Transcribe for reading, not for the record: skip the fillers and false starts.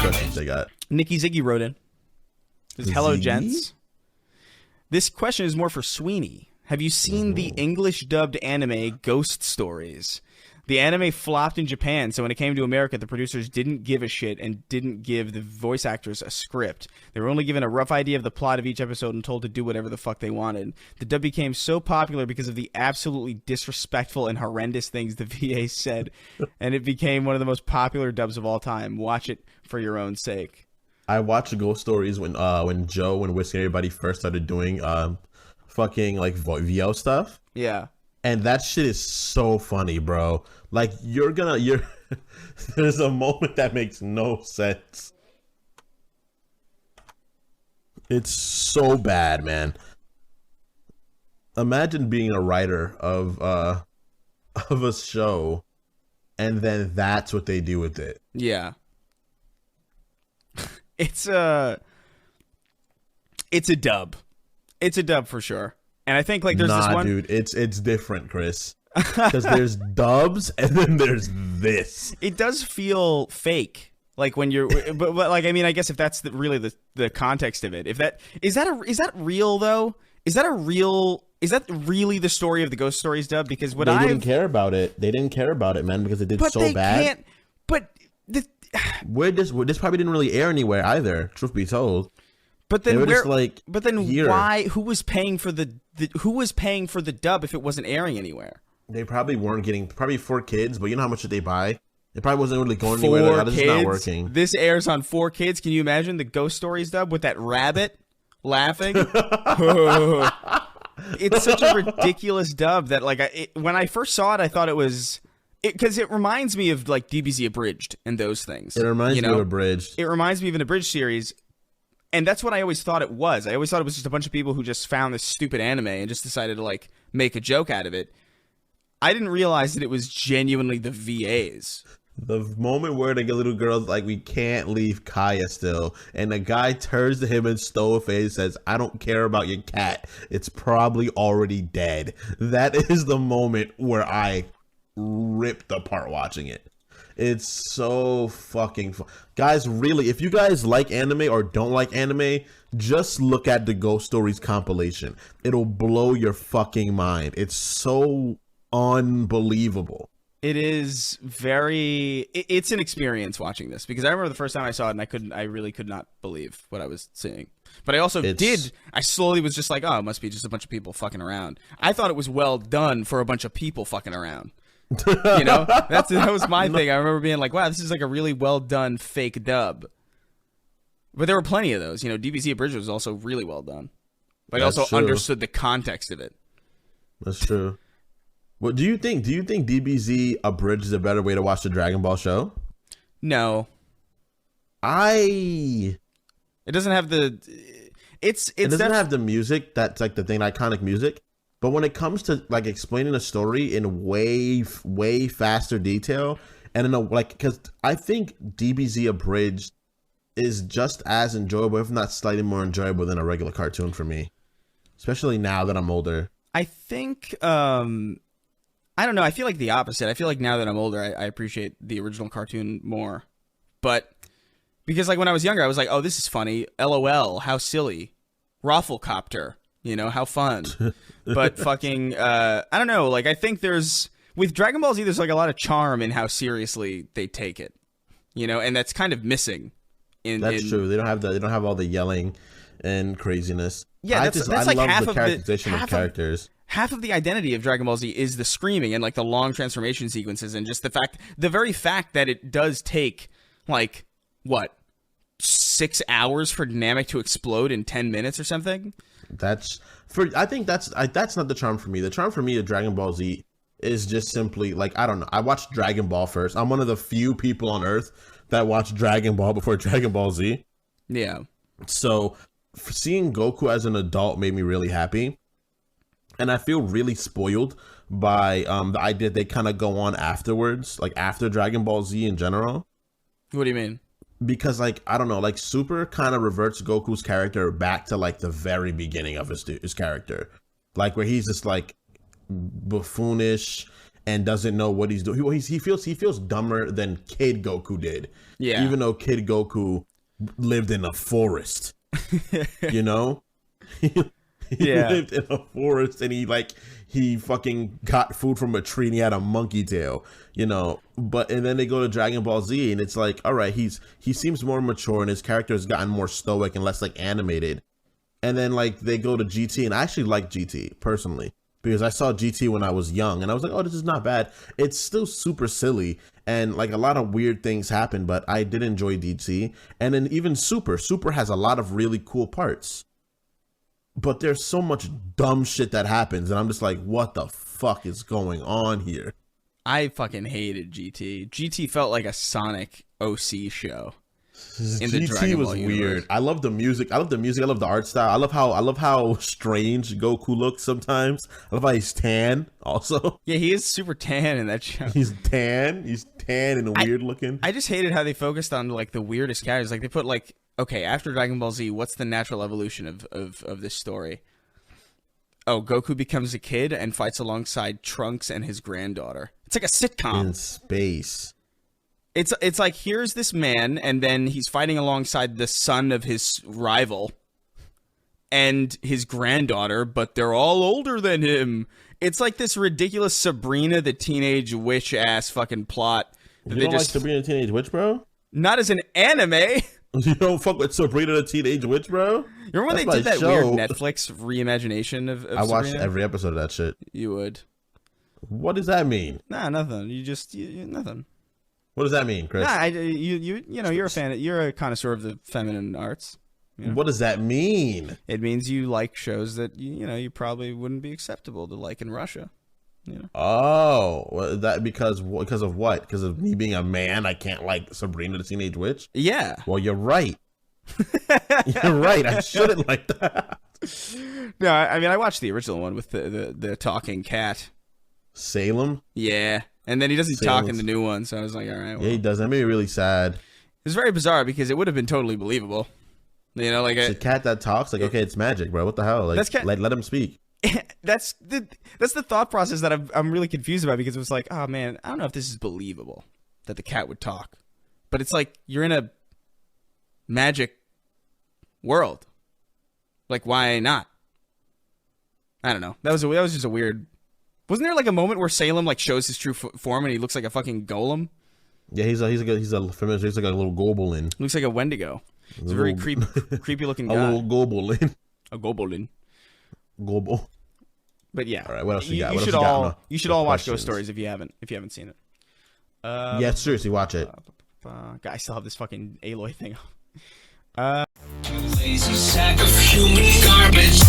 Questions they got. Nikki Ziggy wrote in. Says, hello, Ziggy? gents. This question is more for Sweeney. Have you seen the English dubbed anime Ghost Stories? The anime flopped in Japan, so when it came to America, the producers didn't give a shit and didn't give the voice actors a script. They were only given a rough idea of the plot of each episode and told to do whatever the fuck they wanted. The dub became so popular because of the absolutely disrespectful and horrendous things the VA said, and it became one of the most popular dubs of all time. Watch it for your own sake. I watched Ghost Stories when Joe and Whiskey everybody first started doing fucking like VO stuff. Yeah. And that shit is so funny, bro. Like you're there's a moment that makes no sense. It's so bad, man. Imagine being a writer of a show and then that's what they do with it. Yeah. It's a dub. It's a dub for sure. And I think like there's this one, dude, it's different, Chris. Because there's dubs and then there's this. It does feel fake, like when you're, but like I mean, I guess if that's really the context of it, if that is that real though? Is that really the story of the Ghost Stories dub? Because what they didn't care about it. They didn't care about it, man, because it did so bad. Can't, but the, this probably didn't really air anywhere either. Truth be told. But then why? Who was paying for the dub if it wasn't airing anywhere? They probably weren't getting probably 4 kids, but you know how much did they buy? It probably wasn't really going anywhere. Like, this is not working. This airs on 4 kids. Can you imagine the Ghost Stories dub with that rabbit laughing? It's such a ridiculous dub that like when I first saw it, I thought it was because it reminds me of like DBZ Abridged and those things. It reminds me of Abridged. It reminds me of an Abridged series. And that's what I always thought it was. I always thought it was just a bunch of people who just found this stupid anime and just decided to like make a joke out of it. I didn't realize that it was genuinely the VAs. The moment where the little girl's like, we can't leave Kaya still. And the guy turns to him and stone-faced says, I don't care about your cat. It's probably already dead. That is the moment where I ripped apart watching it. It's so fucking fun. Guys, really, if you guys like anime or don't like anime, just look at the Ghost Stories compilation. It'll blow your fucking mind. It's so unbelievable. It is it's an experience watching this because I remember the first time I saw it and I really could not believe what I was seeing. But I slowly was just like, oh, it must be just a bunch of people fucking around. I thought it was well done for a bunch of people fucking around. You know, that was my thing. I remember being like, wow, this is like a really well done fake dub. But there were plenty of those. You know, DBZ Abridged was also really well done. But I also understood the context of it. That's true. What do you think? Do you think DBZ Abridged is a better way to watch the Dragon Ball show? No. It doesn't have the it doesn't have the music that's like the thing, iconic music. But when it comes to like explaining a story in way faster detail and in a because I think DBZ Abridged is just as enjoyable, if not slightly more enjoyable than a regular cartoon for me, especially now that I'm older. I think I don't know. I feel like the opposite. I feel like now that I'm older, I appreciate the original cartoon more. But because like when I was younger, I was like, oh, this is funny. LOL, how silly. Rafflecopter. You know, how fun. But fucking, I don't know. Like, I think with Dragon Ball Z, there's like a lot of charm in how seriously they take it. You know, and that's kind of missing. That's true. They don't have all the yelling and craziness. Yeah, I like love half the of characterization of characters. Half of the identity of Dragon Ball Z is the screaming and like the long transformation sequences and just the very fact that it does take like what 6 hours for Namek to explode in 10 minutes or something. I think that's not the charm for me. The charm for me of Dragon Ball Z is just simply like, I don't know. I watched Dragon Ball first. I'm one of the few people on Earth that watched Dragon Ball before Dragon Ball Z. Yeah. So seeing Goku as an adult made me really happy. And I feel really spoiled by the idea they kind of go on afterwards, like after Dragon Ball Z in general. What do you mean? Because, like, I don't know, like, Super kind of reverts Goku's character back to, like, the very beginning of his character. Like, where he's just, like, buffoonish and doesn't know what he's doing. He feels dumber than Kid Goku did. Yeah. Even though Kid Goku lived in a forest, you know, he lived in a forest, and he fucking got food from a tree, and he had a monkey tail, you know. And then they go to Dragon Ball Z, and it's like, all right, he seems more mature, and his character has gotten more stoic and less like animated. And then like they go to GT, and I actually like GT personally, because I saw GT when I was young, and I was like, oh, this is not bad. It's still super silly, and like a lot of weird things happen, but I did enjoy GT. And then even Super has a lot of really cool parts, but there's so much dumb shit that happens, and I'm just like, what the fuck is going on here? I fucking hated GT. GT felt like a Sonic OC show. In the GT was weird. I love the music. I love the art style. I love how strange Goku looks sometimes. I love how he's tan also. Yeah, he is super tan in that show. He's tan and weird looking. I just hated how they focused on like the weirdest characters. Like they put like, okay, after Dragon Ball Z, what's the natural evolution of this story? Oh, Goku becomes a kid and fights alongside Trunks and his granddaughter. It's like a sitcom. In space. It's like, here's this man, and then he's fighting alongside the son of his rival and his granddaughter, but they're all older than him. It's like this ridiculous Sabrina the Teenage Witch ass fucking plot. You don't like Sabrina the Teenage Witch, bro? Not as an anime. You don't fuck with Sabrina the Teenage Witch, bro? Remember when they did that weird Netflix reimagination of I watched Sabrina? every episode of that shit. You would. What does that mean? Nah, nothing. Nothing. What does that mean, Chris? Nah, you know, you're a fan. You're a connoisseur of the feminine arts. You know? What does that mean? It means you like shows that you probably wouldn't be acceptable to like in Russia. You know? Oh, well, that because of what? Because of me being a man, I can't like Sabrina the Teenage Witch? Yeah. Well, you're right. You're right. I shouldn't like that. No, I mean I watched the original one with the talking cat. Salem? Yeah. And then he doesn't talk in the new one, so I was like, all right. Well. Yeah, he does. That made me really sad. It's very bizarre because it would have been totally believable. You know, like it's a cat that talks. Like, okay, it's magic, bro. What the hell? Like, let him speak. That's the thought process that I'm really confused about, because it was like, oh man, I don't know if this is believable that the cat would talk, but it's like you're in a magic world. Like, why not? I don't know. That was just a weird. Wasn't there like a moment where Salem like shows his true form and he looks like a fucking golem? Yeah, he's like a feminist. He's like a little goblin. Looks like a Wendigo. He's a very creepy looking guy. A little goblin. A goblin. Goble. But yeah. All right. What else you got? You should all watch Ghost Stories if you haven't seen it. Yeah, seriously, watch it. I still have this fucking Aloy thing. Lazy sack of human garbage.